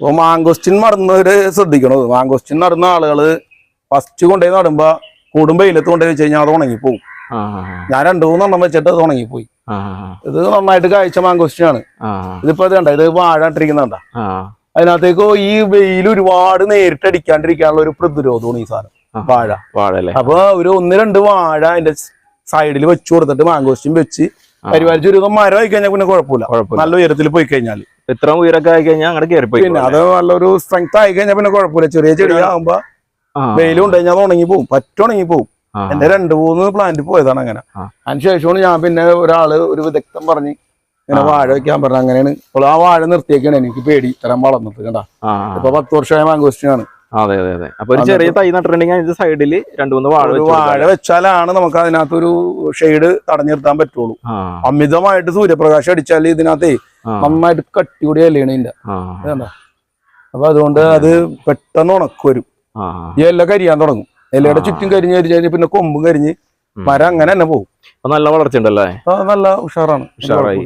അപ്പൊ mangosteen നടുന്നവര് ശ്രദ്ധിക്കണത്. Mangosteen നടുന്ന ആളുകള് ഫസ്റ്റ് കൊണ്ടുപോയി നടുമ്പോ കൂടുമ്പോ വെയിലത്ത് കൊണ്ടുപോയി വെച്ച് കഴിഞ്ഞാൽ അത് ഉണങ്ങിപ്പോവും. ഞാൻ 2-3 വെച്ചിട്ട് അത് ഉണങ്ങിപ്പോയി. ഇത് നന്നായിട്ട് കായ്ച്ച മാങ്കോസ്റ്റിനാണ്. ഇതിപ്പോ ഇത് കണ്ട, ഇത് വാഴ ഇട്ടിരിക്കുന്നുണ്ട. അതിനകത്തേക്ക് ഈ വെയിൽ ഒരുപാട് നേരിട്ട് അടിക്കാണ്ടിരിക്കാനുള്ള ഒരു പ്രതിരോധമാണ് ഈ സാധനം, വാഴ. അപ്പൊ ഒരു 1-2 വാഴ അതിന്റെ സൈഡിൽ വെച്ചു കൊടുത്തിട്ട് മാങ്കോസ്റ്റിൻ വെച്ച് പരിപാലിച്ച് ഒരു മരം ആയി കഴിഞ്ഞാൽ പിന്നെ കുഴപ്പമില്ല. നല്ല ഉയരത്തിൽ പോയി കഴിഞ്ഞാൽ, ഇത്ര ഉയരൊക്കെ ആയി കഴിഞ്ഞാൽ അങ്ങനെ കയറിപ്പോയി. പിന്നെ അത് നല്ലൊരു സ്ട്രെങ്ത് ആയി കഴിഞ്ഞാൽ പിന്നെ കുഴപ്പമില്ല. ചെറിയ ചെടിയാകുമ്പോ വെയിലും ഉണ്ട് കഴിഞ്ഞാൽ അത് ഉണങ്ങിപ്പോവും, ഉണങ്ങിപ്പോവും. എന്റെ 2-3 പ്ലാന്റ് പോയതാണ് അങ്ങനെ. അതിനുശേഷമാണ് ഞാൻ പിന്നെ ഒരു വിദഗ്ധൻ പറഞ്ഞ് ഇങ്ങനെ വാഴ വെക്കാൻ പറഞ്ഞു. അങ്ങനെയാണ് ഇപ്പോൾ ആ വാഴ നിർത്തിയേക്കാണ്. എനിക്ക് പേടി ഇത്തരം വളർന്നിട്ട് കണ്ടാ. ഇപ്പൊ 10 വർഷമായ മാങ്കോസ്റ്റിനാണ്. അതെ അതെ അതെ. അപ്പൊ ഒരു ചെറിയ തൈ നട്ടിട്ടുണ്ടെങ്കിൽ സൈഡില് 2-3 വാഴ വെച്ചാലാണ് നമുക്ക് അതിനകത്തൊരു ഷെയ്ഡ് തടഞ്ഞു നിർത്താൻ പറ്റുള്ളൂ. അമിതമായിട്ട് സൂര്യപ്രകാശം അടിച്ചാൽ ഇതിനകത്തേ നന്നായിട്ട് കട്ടികൂടിയ ഇലയാണ് ഇതിന്റെ. അപ്പൊ അതുകൊണ്ട് അത് പെട്ടെന്ന് ഉണക്ക് വരും. ഈ ഇല കരിയാൻ തുടങ്ങും. ഇലയുടെ ചുറ്റും കരിഞ്ഞ് കരിഞ്ഞ് പിന്നെ കൊമ്പും കരിഞ്ഞ് മരം അങ്ങനെ തന്നെ പോകും. നല്ല വളർച്ച ഉണ്ടല്ലേ? നല്ല ഉഷാറാണ്. ഉഷാറായി.